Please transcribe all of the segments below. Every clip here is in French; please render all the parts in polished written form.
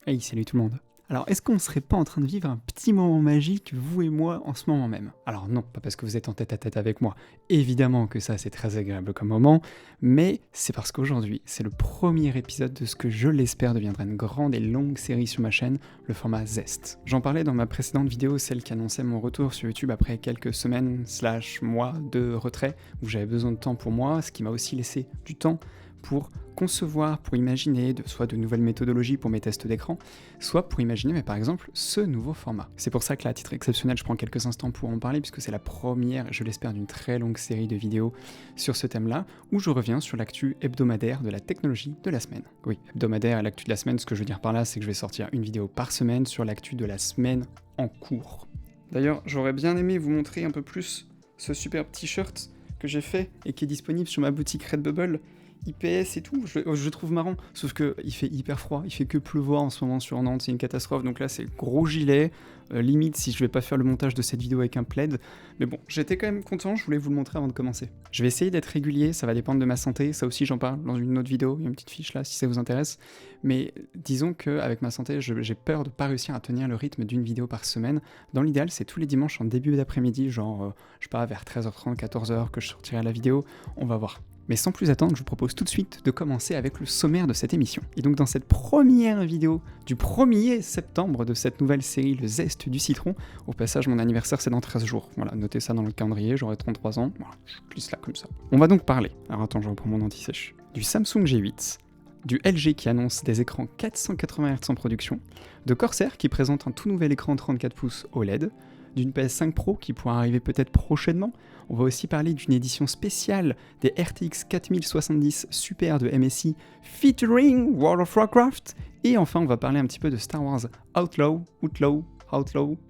Hey, salut tout le monde. Alors, est-ce qu'on ne serait pas en train de vivre un petit moment magique, vous et moi, en ce moment même? Alors non, pas parce que vous êtes en tête à tête avec moi. Évidemment que ça, c'est très agréable comme moment, mais c'est parce qu'aujourd'hui, c'est le premier épisode de ce que je l'espère deviendra une grande et longue série sur ma chaîne, le format Zest. J'en parlais dans ma précédente vidéo, celle qui annonçait mon retour sur YouTube après quelques semaines / mois de retrait, où j'avais besoin de temps pour moi, ce qui m'a aussi laissé du temps pour concevoir, pour imaginer soit de nouvelles méthodologies pour mes tests d'écran, soit pour imaginer, mais par exemple, ce nouveau format. C'est pour ça que là, à titre exceptionnel, je prends quelques instants pour en parler, puisque c'est la première, je l'espère, d'une très longue série de vidéos sur ce thème-là, où je reviens sur l'actu hebdomadaire de la technologie de la semaine. Oui, hebdomadaire et l'actu de la semaine, ce que je veux dire par là, c'est que je vais sortir une vidéo par semaine sur l'actu de la semaine en cours. D'ailleurs, j'aurais bien aimé vous montrer un peu plus ce superbe t-shirt que j'ai fait et qui est disponible sur ma boutique Redbubble, IPS et tout, je trouve marrant, sauf que il fait hyper froid, il fait que pleuvoir en ce moment sur Nantes, c'est une catastrophe, donc là c'est gros gilet, limite si je vais pas faire le montage de cette vidéo avec un plaid, mais bon, j'étais quand même content, je voulais vous le montrer avant de commencer. Je vais essayer d'être régulier, ça va dépendre de ma santé, ça aussi j'en parle dans une autre vidéo, il y a une petite fiche là si ça vous intéresse, mais disons qu'avec ma santé, j'ai peur de pas réussir à tenir le rythme d'une vidéo par semaine. Dans l'idéal, c'est tous les dimanches en début d'après-midi, genre, je sais pas, vers 13h30, 14h que je sortirai la vidéo, on va voir. Mais sans plus attendre, je vous propose tout de suite de commencer avec le sommaire de cette émission. Et donc dans cette première vidéo du 1er septembre de cette nouvelle série, le Zest du citron, au passage mon anniversaire c'est dans 13 jours, voilà, notez ça dans le calendrier, j'aurai 33 ans, voilà, je glisse là comme ça. On va donc parler, alors attends je reprends mon anti-sèche, du Samsung G8, du LG qui annonce des écrans 480 Hz en production, de Corsair qui présente un tout nouvel écran 34 pouces OLED, d'une PS5 Pro qui pourra arriver peut-être prochainement. On va aussi parler d'une édition spéciale des RTX 4070 Super de MSI featuring World of Warcraft. Et enfin, on va parler un petit peu de Star Wars Outlaw,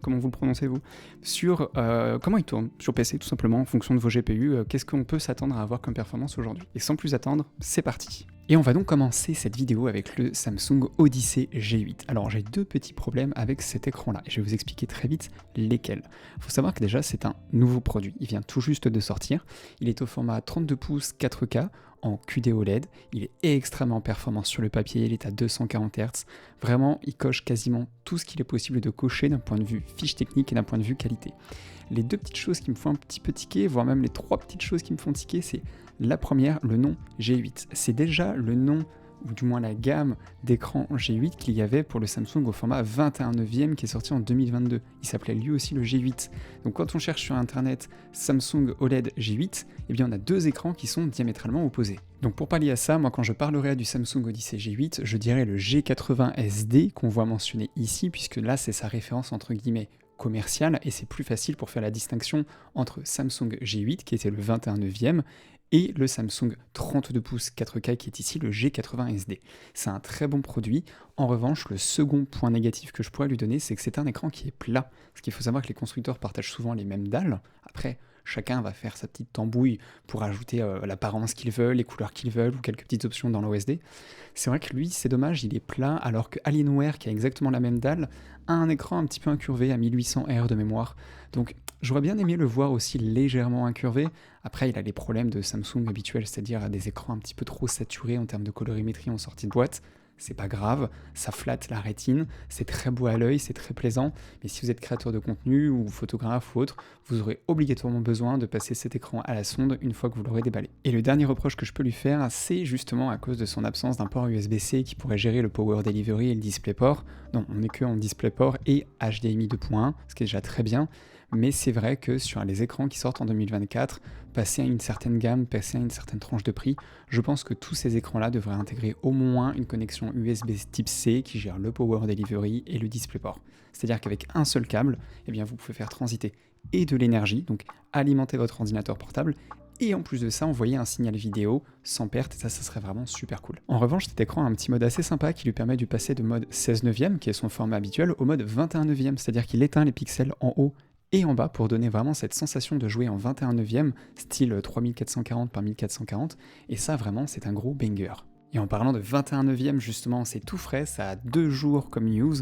comment vous le prononcez vous, sur comment il tourne sur PC tout simplement en fonction de vos GPU, qu'est-ce qu'on peut s'attendre à avoir comme performance aujourd'hui. Et sans plus attendre, c'est parti. Et on va donc commencer cette vidéo avec le Samsung Odyssey G8. Alors j'ai deux petits problèmes avec cet écran là, et je vais vous expliquer très vite lesquels. Il faut savoir que déjà c'est un nouveau produit, il vient tout juste de sortir, il est au format 32 pouces 4K, en QD OLED, il est extrêmement performant sur le papier, il est à 240 Hz, vraiment il coche quasiment tout ce qu'il est possible de cocher d'un point de vue fiche technique et d'un point de vue qualité. Les deux petites choses qui me font un petit peu tiquer, voire même les trois petites choses qui me font tiquer, c'est la première, le nom G8. C'est déjà le nom, ou du moins la gamme d'écran G8 qu'il y avait pour le Samsung au format 21/9 qui est sorti en 2022. Il s'appelait lui aussi le G8. Donc quand on cherche sur internet Samsung OLED G8, eh bien on a deux écrans qui sont diamétralement opposés. Donc pour pallier à ça, moi quand je parlerai du Samsung Odyssey G8, je dirais le G80 SD qu'on voit mentionné ici, puisque là c'est sa référence entre guillemets commerciale, et c'est plus facile pour faire la distinction entre Samsung G8 qui était le 21/9 et le Samsung 32 pouces 4K qui est ici le G80 SD. C'est un très bon produit. En revanche, le second point négatif que je pourrais lui donner, c'est que c'est un écran qui est plat. Parce qu'il faut savoir que les constructeurs partagent souvent les mêmes dalles. Après, chacun va faire sa petite tambouille pour ajouter l'apparence qu'ils veulent, les couleurs qu'ils veulent ou quelques petites options dans l'OSD. C'est vrai que lui, c'est dommage, il est plat, alors que Alienware, qui a exactement la même dalle, a un écran un petit peu incurvé à 1800 R de mémoire. Donc j'aurais bien aimé le voir aussi légèrement incurvé. Après, il a les problèmes de Samsung habituels, c'est-à-dire des écrans un petit peu trop saturés en termes de colorimétrie en sortie de boîte. C'est pas grave, ça flatte la rétine, c'est très beau à l'œil, c'est très plaisant, mais si vous êtes créateur de contenu ou photographe ou autre, vous aurez obligatoirement besoin de passer cet écran à la sonde une fois que vous l'aurez déballé. Et le dernier reproche que je peux lui faire, c'est justement à cause de son absence d'un port USB-C qui pourrait gérer le Power Delivery et le DisplayPort. Non, on n'est que en DisplayPort et HDMI 2.1, ce qui est déjà très bien, mais c'est vrai que sur les écrans qui sortent en 2024, passer à une certaine gamme, passer à une certaine tranche de prix, je pense que tous ces écrans-là devraient intégrer au moins une connexion USB type C qui gère le Power Delivery et le DisplayPort. C'est-à-dire qu'avec un seul câble, eh bien vous pouvez faire transiter et de l'énergie, donc alimenter votre ordinateur portable, et en plus de ça, envoyer un signal vidéo sans perte, et ça serait vraiment super cool. En revanche, cet écran a un petit mode assez sympa qui lui permet de passer de mode 16/9, qui est son format habituel, au mode 21/9, c'est-à-dire qu'il éteint les pixels en haut et en bas pour donner vraiment cette sensation de jouer en 21/9, style 3440 par 1440, et ça vraiment c'est un gros banger. Et en parlant de 21/9 justement, c'est tout frais, ça a 2 jours comme news,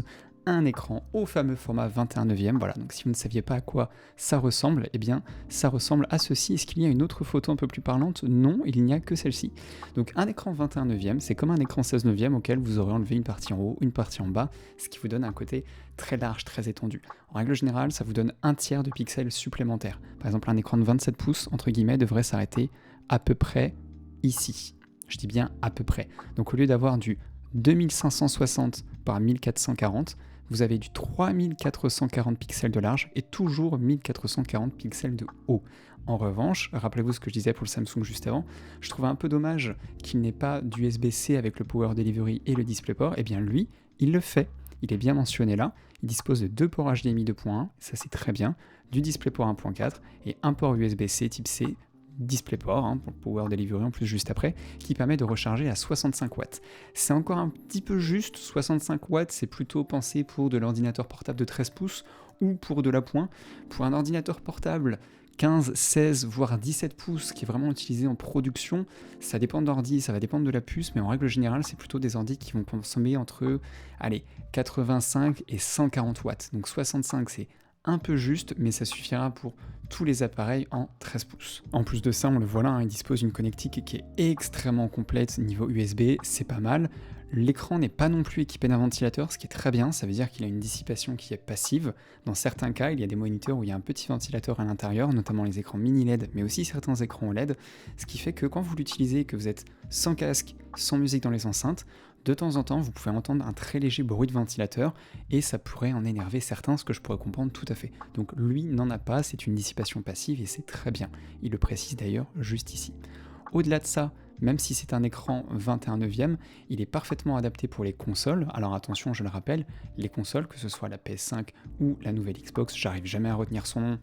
un écran au fameux format 21 neuvième. Voilà, donc si vous ne saviez pas à quoi ça ressemble, eh bien ça ressemble à ceci. Est-ce qu'il y a une autre photo un peu plus parlante? Non, il n'y a que celle-ci. Donc un écran 21 neuvième, c'est comme un écran 16 neuvième auquel vous aurez enlevé une partie en haut, une partie en bas, ce qui vous donne un côté très large, très étendu. En règle générale, ça vous donne un tiers de pixels supplémentaires. Par exemple, un écran de 27 pouces, entre guillemets, devrait s'arrêter à peu près ici. Je dis bien à peu près. Donc au lieu d'avoir du 2560 par 1440, vous avez du 3440 pixels de large et toujours 1440 pixels de haut. En revanche, rappelez-vous ce que je disais pour le Samsung juste avant, je trouvais un peu dommage qu'il n'ait pas d'USB-C avec le Power Delivery et le DisplayPort. Et bien lui, il le fait. Il est bien mentionné là. Il dispose de 2 ports HDMI 2.1, ça c'est très bien, du DisplayPort 1.4 et un port USB-C type C DisplayPort, pour le Power Delivery en plus juste après, qui permet de recharger à 65 watts. C'est encore un petit peu juste, 65 watts, c'est plutôt pensé pour de l'ordinateur portable de 13 pouces ou pour de l'appoint. Pour un ordinateur portable 15, 16, voire 17 pouces qui est vraiment utilisé en production, ça dépend d'ordi, ça va dépendre de la puce, mais en règle générale, c'est plutôt des ordis qui vont consommer entre 85 et 140 watts. Donc 65, c'est un peu juste, mais ça suffira pour tous les appareils en 13 pouces. En plus de ça, on le voit là, il dispose d'une connectique qui est extrêmement complète niveau USB, c'est pas mal. L'écran n'est pas non plus équipé d'un ventilateur, ce qui est très bien, ça veut dire qu'il a une dissipation qui est passive. Dans certains cas, il y a des moniteurs où il y a un petit ventilateur à l'intérieur, notamment les écrans mini LED, mais aussi certains écrans OLED, ce qui fait que quand vous l'utilisez, que vous êtes sans casque, sans musique dans les enceintes, de temps en temps, vous pouvez entendre un très léger bruit de ventilateur et ça pourrait en énerver certains, ce que je pourrais comprendre tout à fait. Donc lui n'en a pas, c'est une dissipation passive et c'est très bien. Il le précise d'ailleurs juste ici. Au-delà de ça, même si c'est un écran 21 neuvième, il est parfaitement adapté pour les consoles. Alors attention, je le rappelle, les consoles, que ce soit la PS5 ou la nouvelle Xbox, j'arrive jamais à retenir son nom,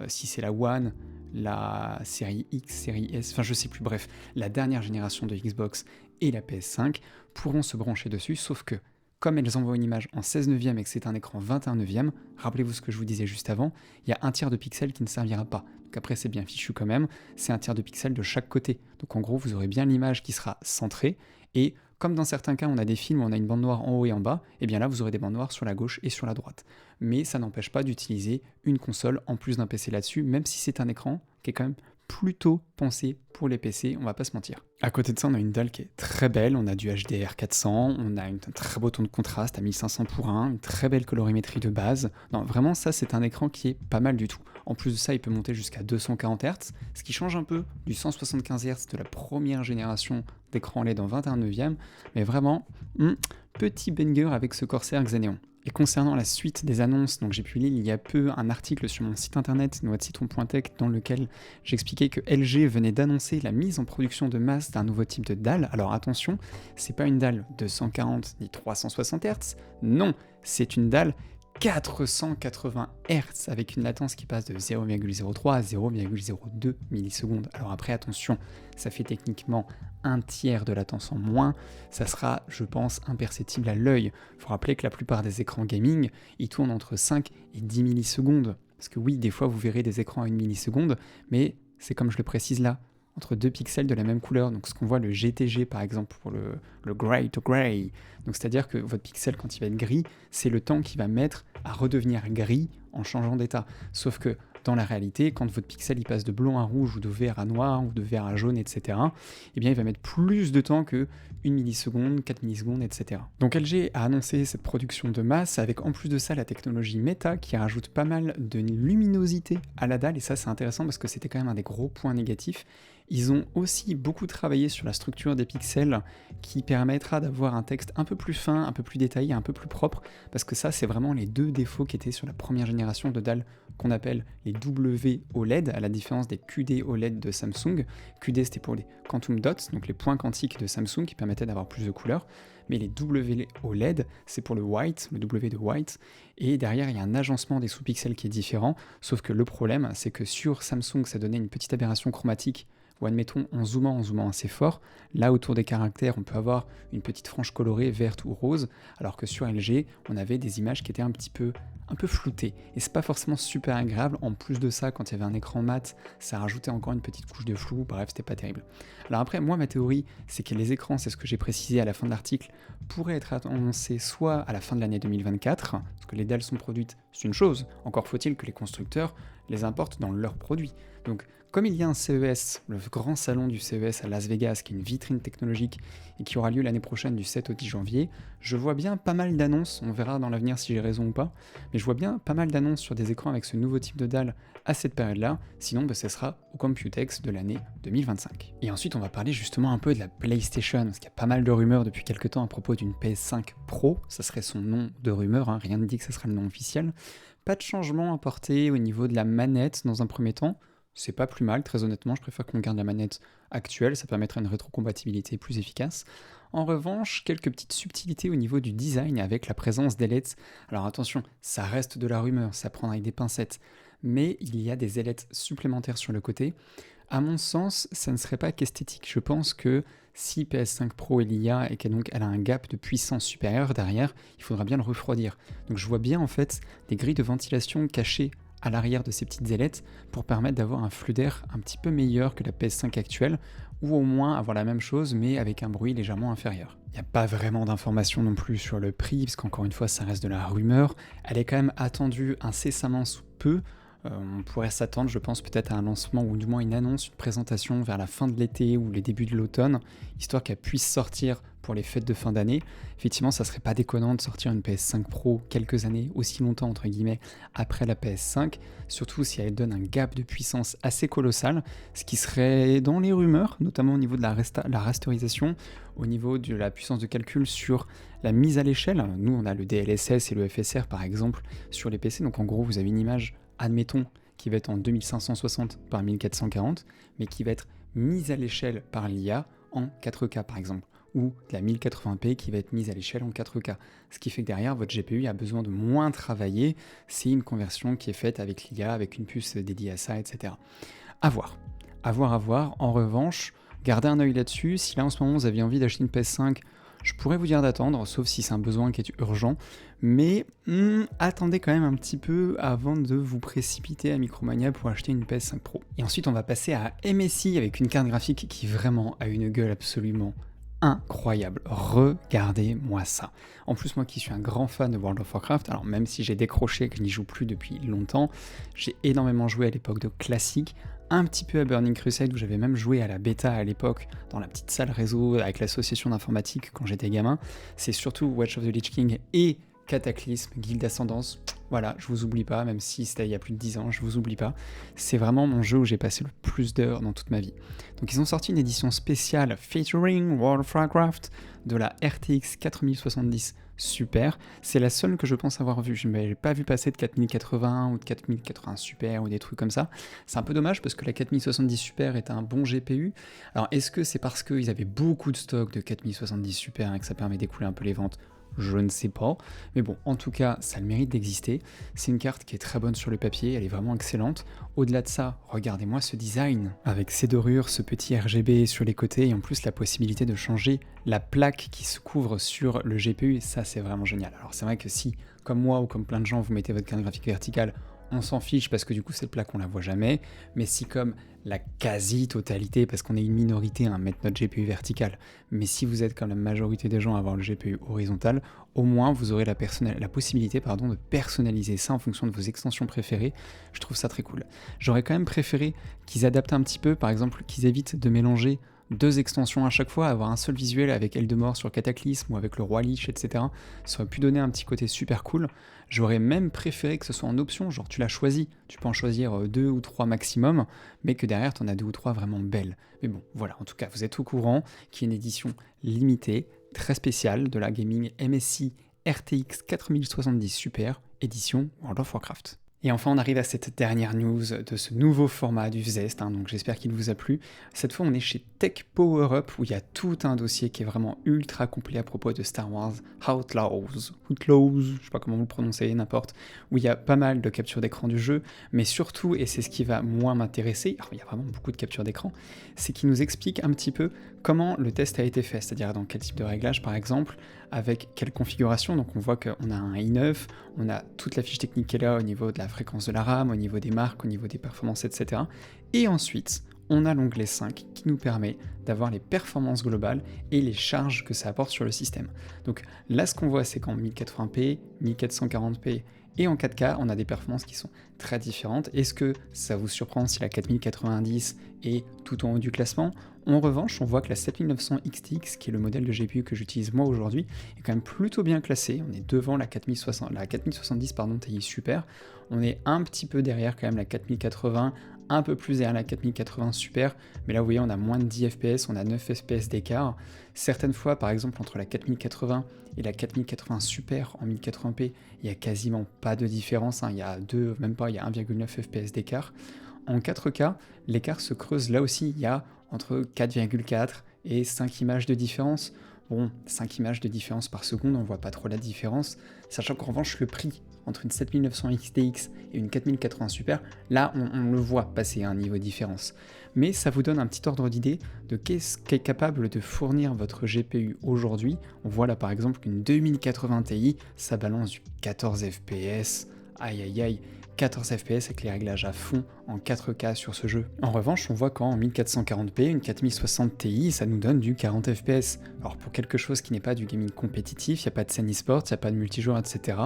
si c'est la One, la série X, série S, enfin je sais plus, bref, la dernière génération de Xbox et la PS5 pourront se brancher dessus, sauf que, comme elles envoient une image en 16 neuvième et que c'est un écran 21 neuvième, rappelez-vous ce que je vous disais juste avant, il y a un tiers de pixels qui ne servira pas. Donc après c'est bien fichu quand même, c'est un tiers de pixels de chaque côté. Donc en gros vous aurez bien l'image qui sera centrée, et comme dans certains cas on a des films où on a une bande noire en haut et en bas, et bien là vous aurez des bandes noires sur la gauche et sur la droite. Mais ça n'empêche pas d'utiliser une console en plus d'un PC là-dessus, même si c'est un écran qui est quand même plutôt pensé pour les PC, on va pas se mentir. À côté de ça, on a une dalle qui est très belle, on a du HDR 400, on a un très beau ton de contraste à 1500 pour 1, une très belle colorimétrie de base. Non, vraiment ça c'est un écran qui est pas mal du tout. En plus de ça, il peut monter jusqu'à 240 Hz, ce qui change un peu du 175 Hz de la première génération d'écran LED en 21 neuvième, mais vraiment, petit banger avec ce Corsair Xeneon. Et concernant la suite des annonces, donc j'ai publié il y a peu un article sur mon site internet noatcitron.tech dans lequel j'expliquais que LG venait d'annoncer la mise en production de masse d'un nouveau type de dalle. Alors attention, c'est pas une dalle 240 ni 360 Hz, non, c'est une dalle 480 Hz avec une latence qui passe de 0,03 à 0,02 millisecondes. Alors après attention, ça fait techniquement un tiers de latence en moins, ça sera je pense imperceptible à l'œil. Il faut rappeler que la plupart des écrans gaming, ils tournent entre 5 et 10 millisecondes. Parce que oui, des fois vous verrez des écrans à 1 milliseconde, mais c'est comme je le précise là, entre deux pixels de la même couleur, donc ce qu'on voit le GTG par exemple pour le Gray to Gray, donc c'est-à-dire que votre pixel quand il va être gris, c'est le temps qu'il va mettre à redevenir gris en changeant d'état, sauf que dans la réalité, quand votre pixel il passe de blanc à rouge ou de vert à noir ou de vert à jaune, etc., eh bien il va mettre plus de temps que 1 milliseconde, 4 millisecondes, etc. Donc LG a annoncé cette production de masse avec en plus de ça la technologie Meta qui rajoute pas mal de luminosité à la dalle, et ça c'est intéressant parce que c'était quand même un des gros points négatifs. Ils ont aussi beaucoup travaillé sur la structure des pixels qui permettra d'avoir un texte un peu plus fin, un peu plus détaillé, un peu plus propre, parce que ça c'est vraiment les deux défauts qui étaient sur la première génération de dalles qu'on appelle les WOLED, à la différence des QD OLED de Samsung. QD c'était pour les Quantum Dots, donc les points quantiques de Samsung qui permettaient d'avoir plus de couleurs, mais les WOLED c'est pour le white, le W de white, et derrière il y a un agencement des sous-pixels qui est différent, sauf que le problème c'est que sur Samsung ça donnait une petite aberration chromatique où admettons en zoomant assez fort, là autour des caractères on peut avoir une petite frange colorée verte ou rose, alors que sur LG on avait des images qui étaient un peu floutées, et c'est pas forcément super agréable. En plus de ça, quand il y avait un écran mat, ça rajoutait encore une petite couche de flou, bref c'était pas terrible. Alors après, moi ma théorie c'est que les écrans, c'est ce que j'ai précisé à la fin de l'article, pourraient être annoncés soit à la fin de l'année 2024, parce que les dalles sont produites, c'est une chose, encore faut-il que les constructeurs les importent dans leurs produits. Donc comme il y a un CES, le grand salon du CES à Las Vegas, qui est une vitrine technologique et qui aura lieu l'année prochaine du 7 au 10 janvier, je vois bien pas mal d'annonces, on verra dans l'avenir si j'ai raison ou pas, mais je vois bien pas mal d'annonces sur des écrans avec ce nouveau type de dalle à cette période-là, sinon ce sera au Computex de l'année 2025. Et ensuite on va parler justement un peu de la PlayStation, parce qu'il y a pas mal de rumeurs depuis quelques temps à propos d'une PS5 Pro, ça serait son nom de rumeur, rien ne dit que ça sera le nom officiel. Pas de changement apporté au niveau de la manette dans un premier temps, c'est pas plus mal, très honnêtement, je préfère qu'on garde la manette actuelle, ça permettrait une rétrocompatibilité plus efficace. En revanche, quelques petites subtilités au niveau du design avec la présence d'ailettes. Alors attention, ça reste de la rumeur, ça prend avec des pincettes, mais il y a des ailettes supplémentaires sur le côté. À mon sens, ça ne serait pas qu'esthétique. Je pense que si PS5 Pro est l'IA et qu'elle a un gap de puissance supérieure derrière, il faudra bien le refroidir. Donc je vois bien en fait des grilles de ventilation cachées à l'arrière de ces petites ailettes pour permettre d'avoir un flux d'air un petit peu meilleur que la PS5 actuelle, ou au moins avoir la même chose mais avec un bruit légèrement inférieur. Il n'y a pas vraiment d'informations non plus sur le prix, parce qu'encore une fois ça reste de la rumeur, elle est quand même attendue incessamment sous peu. On pourrait s'attendre, je pense, peut-être à un lancement ou du moins une annonce, une présentation vers la fin de l'été ou les débuts de l'automne, histoire qu'elle puisse sortir pour les fêtes de fin d'année. Effectivement, ça serait pas déconnant de sortir une PS5 Pro quelques années, aussi longtemps entre guillemets, après la PS5, surtout si elle donne un gap de puissance assez colossal, ce qui serait dans les rumeurs, notamment au niveau de la rasterisation, au niveau de la puissance de calcul sur la mise à l'échelle. Nous, on a le DLSS et le FSR par exemple sur les PC, donc en gros, vous avez une image, admettons, qui va être en 2560 par 1440, mais qui va être mise à l'échelle par l'IA en 4K par exemple, ou de la 1080p qui va être mise à l'échelle en 4K. Ce qui fait que derrière, votre GPU a besoin de moins travailler, c'est une conversion qui est faite avec l'IA, avec une puce dédiée à ça, etc. À voir. En revanche, gardez un œil là-dessus. Si là en ce moment vous aviez envie d'acheter une PS5, je pourrais vous dire d'attendre, sauf si c'est un besoin qui est urgent, mais attendez quand même un petit peu avant de vous précipiter à Micromania pour acheter une PS5 Pro. Et ensuite on va passer à MSI avec une carte graphique qui vraiment a une gueule absolument incroyable. Regardez-moi ça. En plus, moi qui suis un grand fan de World of Warcraft, alors même si j'ai décroché, que je n'y joue plus depuis longtemps, j'ai énormément joué à l'époque de classique, un petit peu à Burning Crusade où j'avais même joué à la bêta à l'époque dans la petite salle réseau avec l'association d'informatique quand j'étais gamin. C'est surtout Watch of the Lich King et Cataclysme, Guild Ascendance. Voilà, je vous oublie pas, même si c'était il y a plus de 10 ans, je vous oublie pas. C'est vraiment mon jeu où j'ai passé le plus d'heures dans toute ma vie. Donc ils ont sorti une édition spéciale featuring World of Warcraft de la RTX 4070 Super. C'est la seule que je pense avoir vue. Je n'avais pas vu passer de 4080 ou de 4080 Super ou des trucs comme ça. C'est un peu dommage parce que la 4070 Super est un bon GPU. Alors est-ce que c'est parce qu'ils avaient beaucoup de stock de 4070 Super et que ça permet d'écouler un peu les ventes ? Je ne sais pas, mais bon, en tout cas, ça a le mérite d'exister. C'est une carte qui est très bonne sur le papier, elle est vraiment excellente. Au-delà de ça, regardez-moi ce design, avec ces dorures, ce petit RGB sur les côtés, et en plus la possibilité de changer la plaque qui se couvre sur le GPU, ça c'est vraiment génial. Alors c'est vrai que si, comme moi ou comme plein de gens, vous mettez votre carte graphique verticale, on s'en fiche parce que du coup cette plaque on la voit jamais, mais si comme la quasi-totalité, parce qu'on est une minorité à mettre notre GPU vertical, mais si vous êtes comme la majorité des gens à avoir le GPU horizontal, au moins vous aurez la possibilité de personnaliser ça en fonction de vos extensions préférées. Je trouve ça très cool. J'aurais quand même préféré qu'ils adaptent un petit peu, par exemple qu'ils évitent de mélanger deux extensions à chaque fois, avoir un seul visuel avec Eldemort sur Cataclysme ou avec le Roi Lich, etc. Ça aurait pu donner un petit côté super cool. J'aurais même préféré que ce soit en option, genre tu l'as choisi, tu peux en choisir 2 ou 3 maximum, mais que derrière tu en as 2 ou 3 vraiment belles. Mais bon, voilà, en tout cas, vous êtes au courant qu'il y a une édition limitée, très spéciale, de la gaming MSI RTX 4070 Super, édition World of Warcraft. Et enfin, on arrive à cette dernière news de ce nouveau format du Zest, hein, donc j'espère qu'il vous a plu. Cette fois, on est chez Tech Power Up, où il y a tout un dossier qui est vraiment ultra complet à propos de Star Wars Outlaws, je sais pas comment vous le prononcez, n'importe, où il y a pas mal de captures d'écran du jeu, mais surtout, et c'est ce qui va moins m'intéresser, alors il y a vraiment beaucoup de captures d'écran, c'est qu'il nous explique un petit peu comment le test a été fait, c'est-à-dire dans quel type de réglage par exemple, avec quelle configuration. Donc on voit qu'on a un i9, on a toute la fiche technique qui est là au niveau de la fréquence de la RAM, au niveau des marques, au niveau des performances, etc. Et ensuite, on a l'onglet 5 qui nous permet d'avoir les performances globales et les charges que ça apporte sur le système. Donc là, ce qu'on voit, c'est qu'en 1080p, 1440p et en 4K, on a des performances qui sont très différentes. Est-ce que ça vous surprend si la 4090 est tout en haut du classement? En revanche, on voit que la 7900 XTX, qui est le modèle de GPU que j'utilise moi aujourd'hui, est quand même plutôt bien classée. On est devant la 4070 Ti Super. On est un petit peu derrière quand même la 4080, un peu plus derrière la 4080 Super, mais là vous voyez on a moins de 10 fps, on a 9 fps d'écart. Certaines fois, par exemple entre la 4080 et la 4080 Super en 1080p, il n'y a quasiment pas de différence, hein. Il y a même pas, il y a 1,9 fps d'écart. En 4K, l'écart se creuse là aussi, il y a entre 4,4 et 5 images de différence. Bon, 5 images de différence par seconde, on voit pas trop la différence, sachant qu'en revanche le prix entre une 7900 XTX et une 4080 Super, là on le voit passer à un niveau de différence. Mais ça vous donne un petit ordre d'idée de qu'est-ce qu'est capable de fournir votre GPU aujourd'hui. On voit là par exemple qu'une 2080 Ti, ça balance du 14 fps, aïe aïe aïe, 14 fps avec les réglages à fond en 4K sur ce jeu. En revanche, on voit qu'en 1440p, une 4060 Ti, ça nous donne du 40 fps. Alors pour quelque chose qui n'est pas du gaming compétitif, il n'y a pas de scène e-sport, il n'y a pas de multijoueur, etc.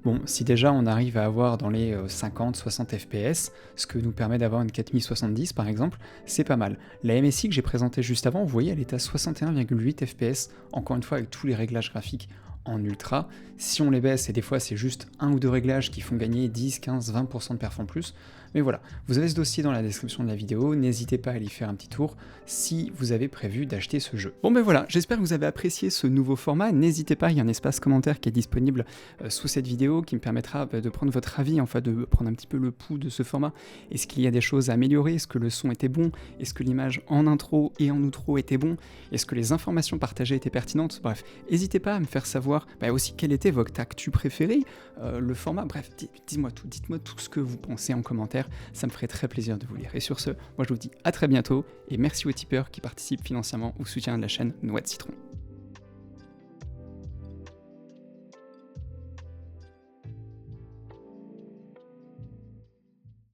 Bon, si déjà on arrive à avoir dans les 50-60 fps, ce que nous permet d'avoir une 4070 par exemple, c'est pas mal. La MSI que j'ai présentée juste avant, vous voyez, elle est à 61,8 fps, encore une fois avec tous les réglages graphiques en ultra. Si on les baisse, et des fois c'est juste un ou deux réglages qui font gagner 10, 15, 20% de perf en plus. Mais voilà, vous avez ce dossier dans la description de la vidéo, n'hésitez pas à y faire un petit tour si vous avez prévu d'acheter ce jeu. Bon ben voilà, j'espère que vous avez apprécié ce nouveau format, n'hésitez pas, il y a un espace commentaire qui est disponible sous cette vidéo qui me permettra de prendre votre avis, enfin de prendre un petit peu le pouls de ce format. Est-ce qu'il y a des choses à améliorer? Est-ce que le son était bon? Est-ce que l'image en intro et en outro était bon? Est-ce que les informations partagées étaient pertinentes? Bref, n'hésitez pas à me faire savoir aussi quel était votre actu préféré, le format, bref, dites-moi tout ce que vous pensez en commentaire, ça me ferait très plaisir de vous lire. Et sur ce, moi je vous dis à très bientôt, et merci aux tipeurs qui participent financièrement au soutien de la chaîne Noix de Citron.